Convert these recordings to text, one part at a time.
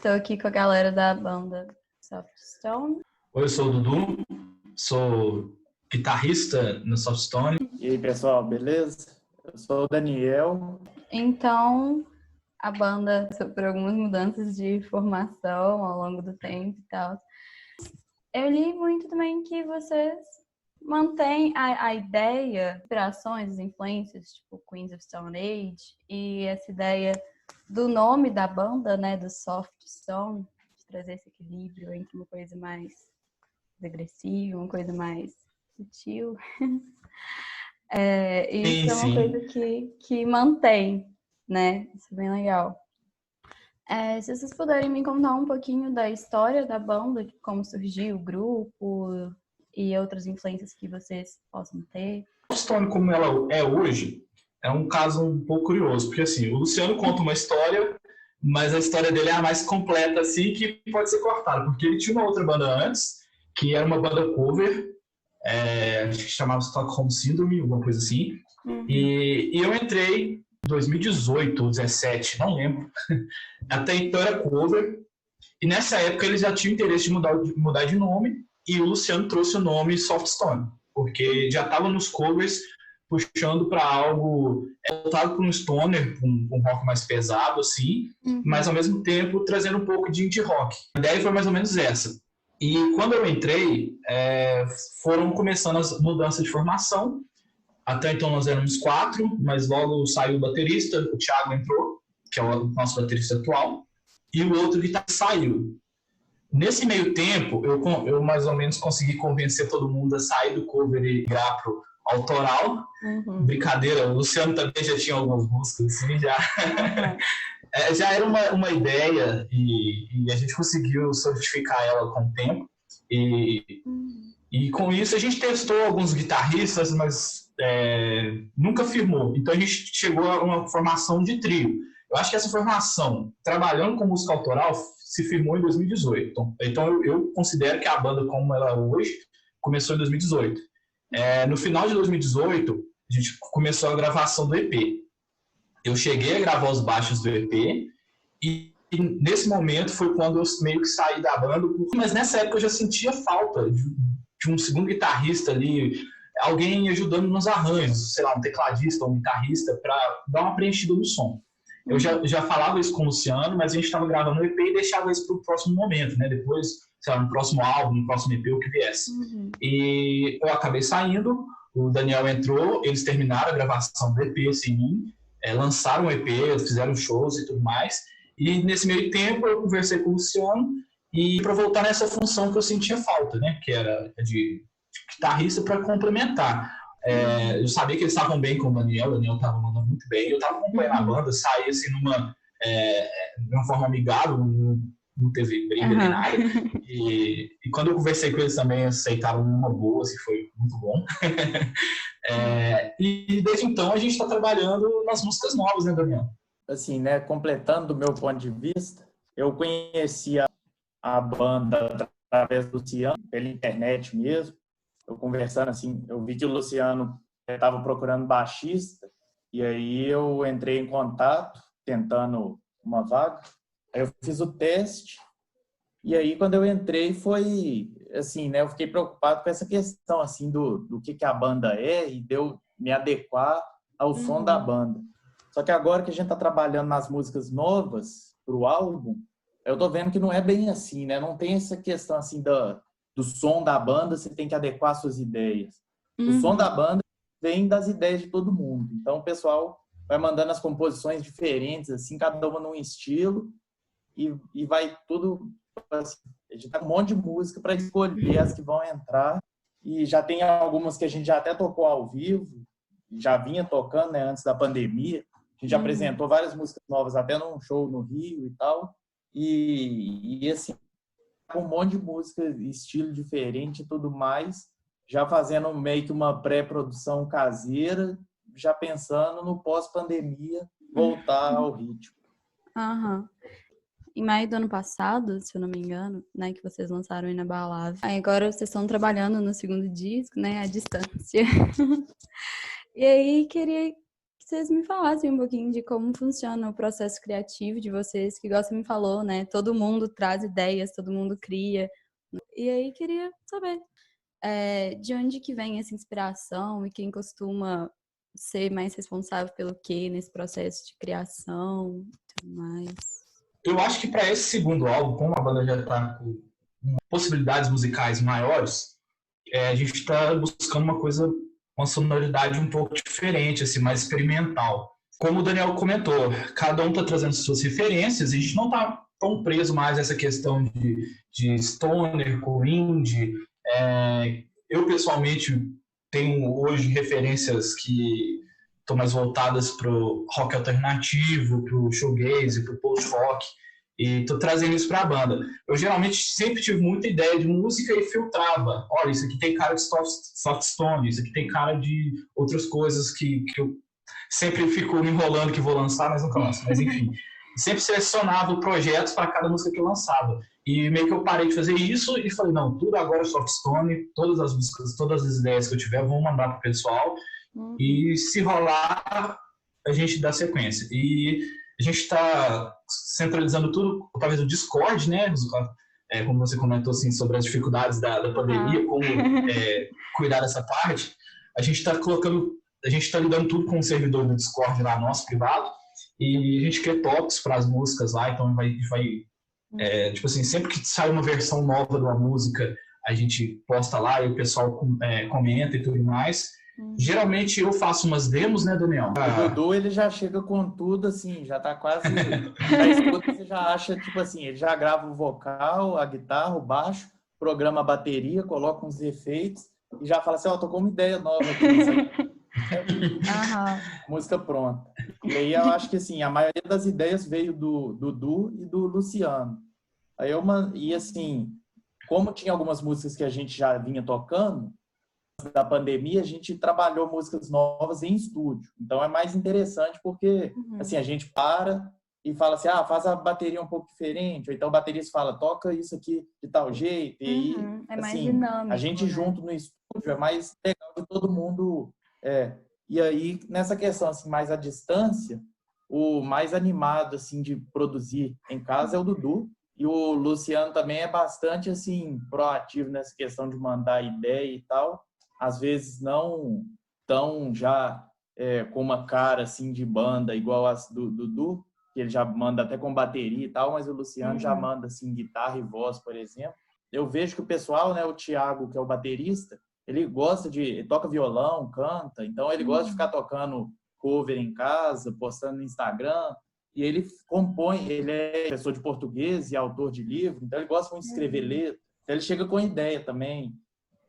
Tô aqui com a galera da banda Softstone. Oi, eu sou o Dudu, sou guitarrista no Softstone. E aí, pessoal, beleza? Eu sou o Daniel. Então, a banda sofreu algumas mudanças de formação ao longo do tempo e tal. Eu li muito também que vocês mantêm a ideia, inspirações, influências, tipo Queens of Stone Age, e essa ideia do nome da banda, né, do Softstone, de trazer esse equilíbrio entre uma coisa mais agressiva, uma coisa mais sutil. Isso é uma coisa que mantém, né? Isso é bem legal. Se vocês puderem me contar um pouquinho da história da banda, como surgiu o grupo e outras influências que vocês possam ter. A Stone, como ela é hoje, é um caso um pouco curioso, porque assim, o Luciano conta uma história, mas a história dele é a mais completa, assim, que pode ser cortada, porque ele tinha uma outra banda antes, que era uma banda cover, acho que chamava Stockholm Syndrome, alguma coisa assim, e eu entrei em 2018 ou 2017, não lembro, até então era cover, e nessa época eles já tinham interesse de mudar de nome, e o Luciano trouxe o nome Softstone, porque já estava nos covers puxando para algo voltado para um stoner, um rock mais pesado, assim, mas ao mesmo tempo trazendo um pouco de indie rock. A ideia foi mais ou menos essa. E quando eu entrei, foram começando as mudanças de formação. Até então nós éramos 4, mas logo saiu o baterista, o Thiago entrou, que é o nosso baterista atual, e o outro guitarrista saiu. Nesse meio tempo, eu mais ou menos consegui convencer todo mundo a sair do cover e migrar pro autoral. Brincadeira, o Luciano também já tinha algumas músicas, assim, já. Já era uma ideia e a gente conseguiu solidificar ela com o tempo. E com isso a gente testou alguns guitarristas, mas nunca firmou. Então a gente chegou a uma formação de trio. Eu acho que essa formação, trabalhando com música autoral, se firmou em 2018. Então eu considero que a banda, como ela é hoje, começou em 2018. No final de 2018, a gente começou a gravação do EP. Eu cheguei a gravar os baixos do EP e nesse momento foi quando eu meio que saí da banda. Mas nessa época eu já sentia falta de um segundo guitarrista ali, alguém ajudando nos arranjos, sei lá, um tecladista ou um guitarrista, para dar uma preenchida no som. Eu já falava isso com o Luciano, mas a gente estava gravando o EP e deixava isso para o próximo momento, né? Depois, sei lá, no próximo álbum, no próximo EP, o que viesse. E eu acabei saindo, o Daniel entrou, eles terminaram a gravação do EP sem mim, lançaram o EP, fizeram shows e tudo mais. E nesse meio tempo eu conversei com o Luciano e para voltar nessa função que eu sentia falta, né? Que era de guitarrista para complementar. Eu sabia que eles estavam bem com o Daniel estava mandando muito bem, eu estava acompanhando a banda, saí assim de uma forma amigável, não teve briga nem nada, e quando eu conversei com eles também aceitaram uma boa, assim, foi muito bom. E desde então a gente está trabalhando nas músicas novas, né, Daniel? Assim, né, completando do meu ponto de vista, eu conhecia a banda através do Luciano, pela internet mesmo. Eu conversando assim, eu vi que o Luciano estava procurando baixista, e aí eu entrei em contato, tentando uma vaga. Aí eu fiz o teste, e aí quando eu entrei foi, assim, né, eu fiquei preocupado com essa questão, assim, do que a banda é, e deu me adequar ao som da banda. Só que agora que a gente está trabalhando nas músicas novas para o álbum, eu tô vendo que não é bem assim, né? Não tem essa questão, assim, do som da banda, você tem que adequar suas ideias. O som da banda vem das ideias de todo mundo. Então, o pessoal vai mandando as composições diferentes, assim, cada uma num estilo, e vai tudo... Assim, a gente tá com um monte de música para escolher as que vão entrar, e já tem algumas que a gente já até tocou ao vivo, já vinha tocando, né, antes da pandemia. A gente já apresentou várias músicas novas, até num show no Rio e tal, e assim, um monte de música, estilo diferente e tudo mais, já fazendo meio que uma pré-produção caseira, já pensando no pós-pandemia voltar ao ritmo. Em maio do ano passado, se eu não me engano, né, que vocês lançaram Inabalável. Aí agora vocês estão trabalhando no segundo disco, né, à distância. E aí queria que vocês me falassem um pouquinho de como funciona o processo criativo de vocês, que igual você me falou, né? Todo mundo traz ideias, todo mundo cria. E aí queria saber de onde que vem essa inspiração e quem costuma ser mais responsável pelo quê nesse processo de criação e tudo mais. Eu acho que para esse segundo álbum, como a banda já está com possibilidades musicais maiores, a gente está buscando uma sonoridade um pouco diferente, assim, mais experimental. Como o Daniel comentou, cada um está trazendo suas referências, a gente não está tão preso mais a essa questão de stoner com indie. Eu, pessoalmente, tenho hoje referências que estão mais voltadas para o rock alternativo, para o shoegaze, para o post-rock, e estou trazendo isso para a banda. Eu geralmente sempre tive muita ideia de música e filtrava. Olha, isso aqui tem cara de soft stone, isso aqui tem cara de outras coisas que eu sempre fico me enrolando que vou lançar, mas nunca lanço. Mas enfim, sempre selecionava projetos para cada música que eu lançava. E meio que eu parei de fazer isso e falei, não, tudo agora é soft stone, todas as músicas, todas as ideias que eu tiver, eu vou mandar pro pessoal. E se rolar, a gente dá sequência. E a gente está centralizando tudo através do Discord, né? Como você comentou assim, sobre as dificuldades da pandemia, como cuidar dessa parte. A gente está lidando tudo com um servidor do Discord lá nosso, privado, e a gente cria toques para as músicas lá, então vai tipo assim, sempre que sai uma versão nova de uma música, a gente posta lá e o pessoal comenta e tudo mais. Geralmente eu faço umas demos, né, Daniel? O Dudu, ele já chega com tudo, assim, já tá quase... Já escuta, você já acha, tipo assim, ele já grava o vocal, a guitarra, o baixo, programa a bateria, coloca uns efeitos e já fala assim, tô com uma ideia nova aqui. Música pronta. E aí eu acho que, assim, a maioria das ideias veio do Dudu e do Luciano. E assim, como tinha algumas músicas que a gente já vinha tocando, da pandemia, a gente trabalhou músicas novas em estúdio. Então é mais interessante porque assim, a gente para e fala assim, faz a bateria um pouco diferente, ou então o baterista fala, toca isso aqui de tal jeito. E aí, é mais assim, dinâmico, a gente junto no estúdio é mais legal de todo mundo. E aí, nessa questão assim, mais à distância, o mais animado assim, de produzir em casa é o Dudu. E o Luciano também é bastante assim, proativo nessa questão de mandar ideia e tal. Às vezes não tão já com uma cara assim de banda igual as do Dudu, que ele já manda até com bateria e tal, mas o Luciano já manda assim guitarra e voz, por exemplo. Eu vejo que o pessoal, né, o Thiago, que é o baterista, ele toca violão, canta, então ele gosta de ficar tocando cover em casa, postando no Instagram, e ele compõe, ele é professor de português e autor de livro, então ele gosta muito de escrever letra, então ele chega com ideia também.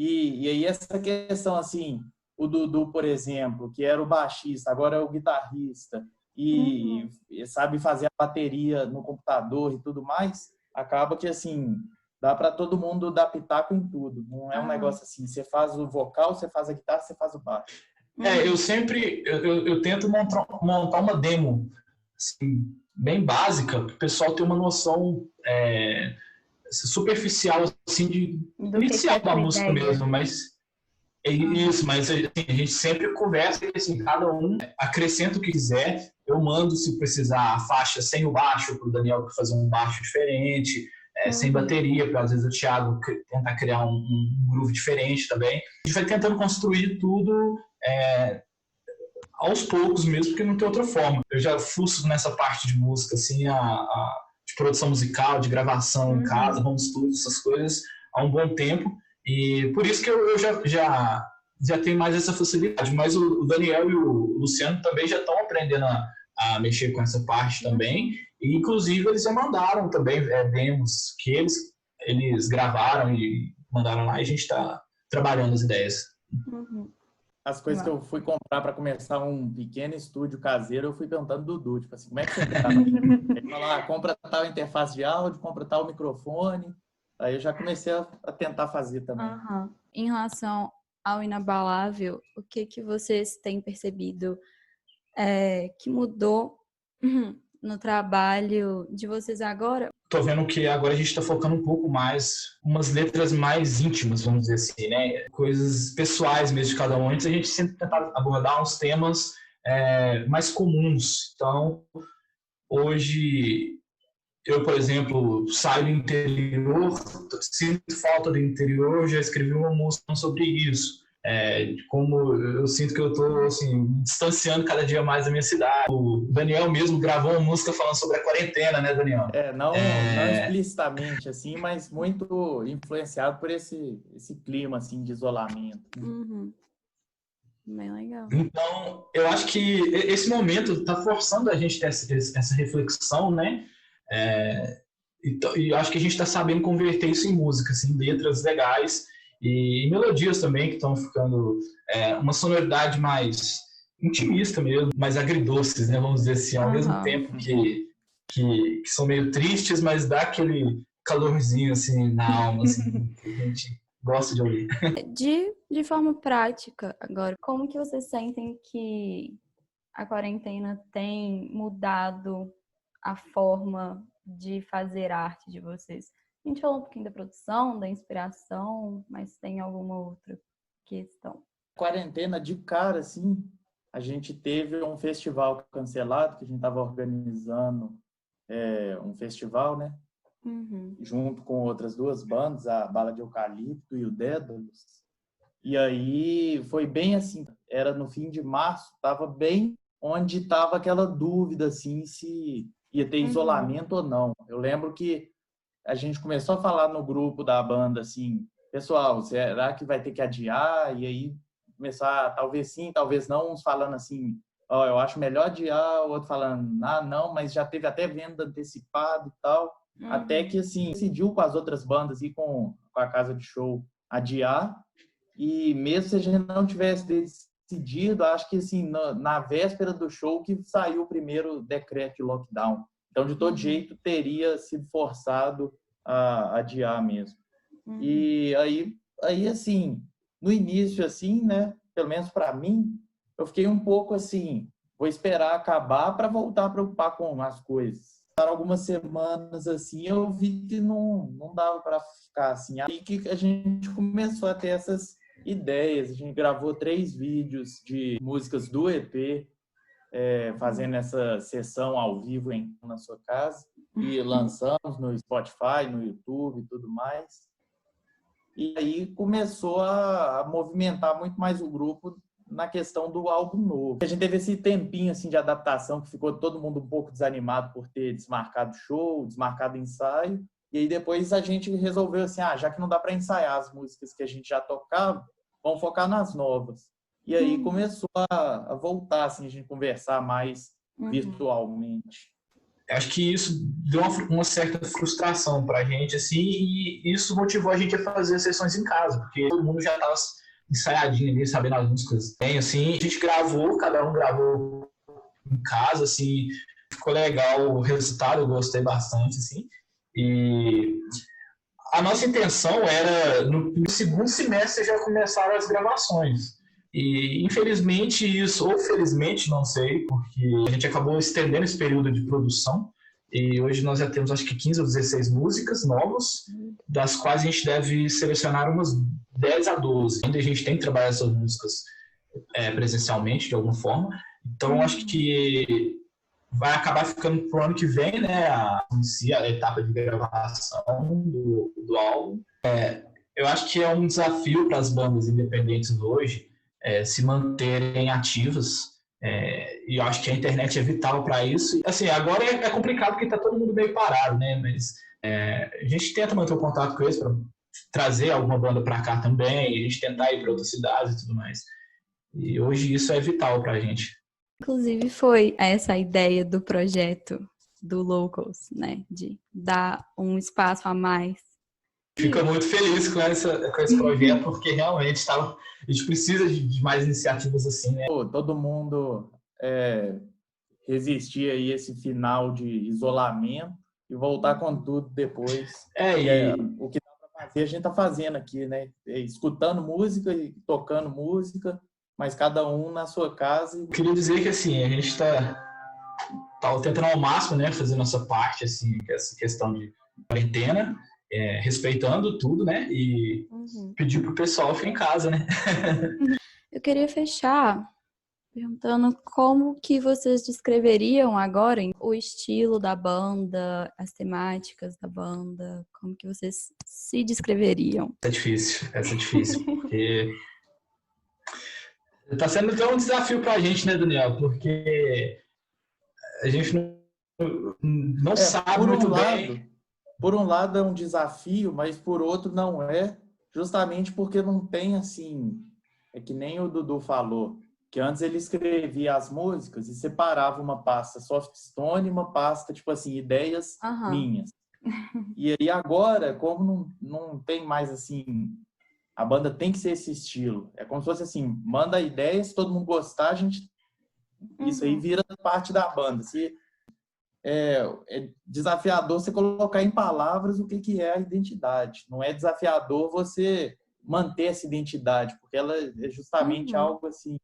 E aí essa questão, assim, o Dudu, por exemplo, que era o baixista, agora é o guitarrista, e sabe fazer a bateria no computador e tudo mais, acaba que, assim, dá para todo mundo dar pitaco em tudo. Não é um negócio assim, você faz o vocal, você faz a guitarra, você faz o baixo. Eu tento montar uma demo assim, bem básica, para o pessoal ter uma noção superficial assim inicial da música mesmo, mas isso, mas assim, a gente sempre conversa e assim, cada um acrescenta o que quiser. Eu mando, se precisar, a faixa sem o baixo para o Daniel fazer um baixo diferente, sem bateria, para às vezes o Thiago tentar criar um groove diferente também. A gente vai tentando construir tudo aos poucos mesmo, porque não tem outra forma. Eu já fuço nessa parte de música, assim, de produção musical, de gravação em casa, home studio, essas coisas, há um bom tempo. E por isso que eu já tenho mais essa facilidade. Mas o Daniel e o Luciano também já estão aprendendo a mexer com essa parte também. E, inclusive, eles já mandaram também demos que eles gravaram e mandaram lá. E a gente está trabalhando as ideias. As coisas que eu fui comprar para começar um pequeno estúdio caseiro, eu fui perguntando do Dudu, tipo assim, como é que você grava? Ele falou, compra tal interface de áudio, compra tal microfone. Aí eu já comecei a tentar fazer também. Em relação ao Inabalável, o que vocês têm percebido que mudou no trabalho de vocês agora? Tô vendo que agora a gente está focando um pouco mais, umas letras mais íntimas, vamos dizer assim, né? Coisas pessoais mesmo de cada um. Antes a gente sempre tentava abordar uns temas mais comuns. Então, hoje, eu, por exemplo, saio do interior, sinto falta do interior, já escrevi uma música sobre isso. Como eu sinto que eu estou assim, me distanciando cada dia mais da minha cidade. O Daniel mesmo gravou uma música falando sobre a quarentena, né, Daniel? Não explicitamente, assim, mas muito influenciado por esse clima, assim, de isolamento. Uhum. Bem legal. Então, eu acho que esse momento está forçando a gente ter essa reflexão, né? E eu acho que a gente está sabendo converter isso em música, assim, letras legais e melodias também que estão ficando uma sonoridade mais intimista mesmo, mais agridoces, né? Vamos dizer assim, ao mesmo tempo que são meio tristes, mas dá aquele calorzinho assim na alma, assim, que a gente gosta de ouvir. De forma prática, agora, como que vocês sentem que a quarentena tem mudado a forma de fazer arte de vocês? A gente falou um pouquinho da produção, da inspiração, mas tem alguma outra questão? Quarentena, de cara, assim, a gente teve um festival cancelado, que a gente estava organizando um festival, né? Uhum. Junto com outras duas bandas, a Bala de Eucalipto e o Dédalus. E aí foi bem assim, era no fim de março, estava bem onde estava aquela dúvida assim se ia ter isolamento ou não. Eu lembro que a gente começou a falar no grupo da banda assim, pessoal, será que vai ter que adiar? E aí começar, talvez sim, talvez não, uns falando assim, eu acho melhor adiar, o outro falando, não, mas já teve até venda antecipada e tal. Até que assim, decidiu com as outras bandas e com a casa de show adiar. E mesmo se a gente não tivesse decidido, acho que assim, na véspera do show que saiu o primeiro decreto de lockdown. Então, de todo jeito, teria sido forçado a adiar mesmo. E aí, assim, no início, assim, né, pelo menos para mim, eu fiquei um pouco assim, vou esperar acabar para voltar a preocupar com as coisas. Passaram algumas semanas, assim, eu vi que não dava para ficar assim. Aí que a gente começou a ter essas ideias. A gente gravou 3 vídeos de músicas do EP, fazendo essa sessão ao vivo na sua casa, e lançamos no Spotify, no YouTube e tudo mais. E aí começou a movimentar muito mais o grupo na questão do álbum novo. A gente teve esse tempinho assim de adaptação que ficou todo mundo um pouco desanimado por ter desmarcado show, desmarcado ensaio. E aí depois a gente resolveu assim, já que não dá para ensaiar as músicas que a gente já tocava, vamos focar nas novas. E aí começou a voltar assim, a gente conversar mais virtualmente. Acho que isso deu uma certa frustração pra gente, assim, e isso motivou a gente a fazer sessões em casa, porque todo mundo já estava ensaiadinho ali, sabendo as músicas bem, assim. A gente gravou, cada um gravou em casa, assim, ficou legal o resultado, eu gostei bastante, assim. E a nossa intenção era, no segundo semestre, já começar as gravações. E, infelizmente, isso, ou felizmente, não sei, porque a gente acabou estendendo esse período de produção. E hoje nós já temos, acho que 15 ou 16 músicas novas, das quais a gente deve selecionar umas 10 a 12. Ainda a gente tem que trabalhar essas músicas presencialmente, de alguma forma. Então, acho que vai acabar ficando pro ano que vem, né, a etapa de gravação do álbum. Eu acho que é um desafio para as bandas independentes hoje se manterem ativas, e eu acho que a internet é vital para isso. Assim, agora é complicado porque está todo mundo meio parado, né, mas a gente tenta manter o contato com eles para trazer alguma banda para cá também, a gente tentar ir para outras cidades e tudo mais. E hoje isso é vital para a gente. Inclusive foi essa a ideia do projeto do Locals, né? De dar um espaço a mais. Fico muito feliz com esse projeto, porque realmente a gente precisa de mais iniciativas assim, né? Todo mundo resistir aí esse final de isolamento e voltar com tudo depois. O que dá para fazer, a gente está fazendo aqui, né? Escutando música e tocando música, mas cada um na sua casa. Eu queria dizer que assim, a gente está tentando ao máximo, né, fazer nossa parte, assim, essa questão de quarentena, respeitando tudo, né, e pedir pro pessoal ficar em casa, né. Eu queria fechar perguntando como que vocês descreveriam agora o estilo da banda, as temáticas da banda, como que vocês se descreveriam? Essa é difícil, porque tá sendo até um desafio pra gente, né, Daniel? Porque a gente não sabe muito bem. Por um lado é um desafio, mas por outro não é, justamente porque não tem assim, é que nem o Dudu falou, que antes ele escrevia as músicas e separava uma pasta Softstone e uma pasta, tipo assim, ideias minhas. E aí agora, como não tem mais assim, a banda tem que ser esse estilo. É como se fosse assim, manda ideias, se todo mundo gostar, a gente... Isso aí vira parte da banda. É desafiador você colocar em palavras o que é a identidade. Não é desafiador você manter essa identidade, porque ela é justamente algo assim,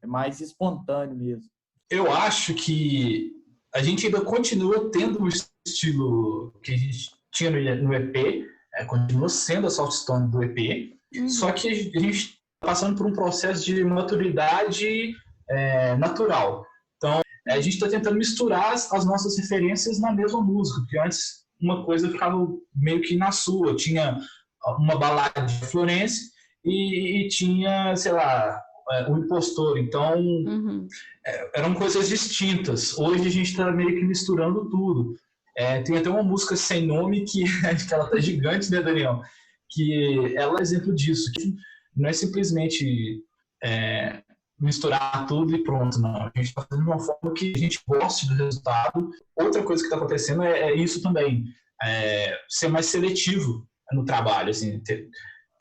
é mais espontâneo mesmo. Eu acho que a gente ainda continua tendo o estilo que a gente tinha no EP, continua sendo a Softstone do EP, só que a gente está passando por um processo de maturidade natural. Então, a gente está tentando misturar as nossas referências na mesma música, porque antes uma coisa ficava meio que na sua. Tinha uma balada de Florence e tinha, sei lá, o Impostor. Então, eram coisas distintas. Hoje a gente está meio que misturando tudo. Tem até uma música sem nome que acho que ela tá gigante, né, Daniel? Que ela é exemplo disso. Que não é simplesmente misturar tudo e pronto, não. A gente está fazendo de uma forma que a gente goste do resultado. Outra coisa que está acontecendo é isso também. Ser mais seletivo no trabalho, assim,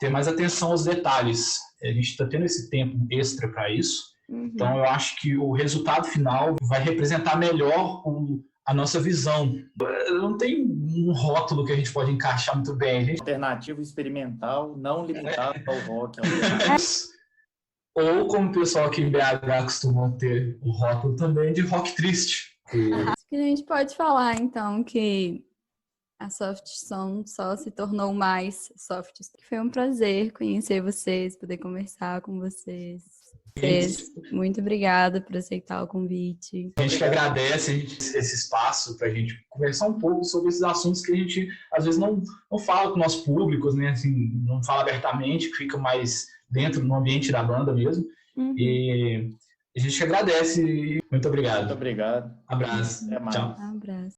ter mais atenção aos detalhes. A gente está tendo esse tempo extra para isso. Então, eu acho que o resultado final vai representar melhor a nossa visão. Não tem um rótulo que a gente pode encaixar muito bem. Alternativo experimental, não limitado ao rock. Ou, como o pessoal aqui em BH costuma ter o rótulo também de rock triste. Acho que a gente pode falar, então, que a Softstone só se tornou mais soft. Foi um prazer conhecer vocês, poder conversar com vocês. Muito obrigada por aceitar o convite. A gente que agradece esse espaço para a gente conversar um pouco sobre esses assuntos que a gente, às vezes, não fala com o nosso público, né? Assim, não fala abertamente, que fica mais dentro do ambiente da banda mesmo. E a gente que agradece. Muito obrigado. Muito obrigado. Abraço. Até mais. Tchau. Um abraço.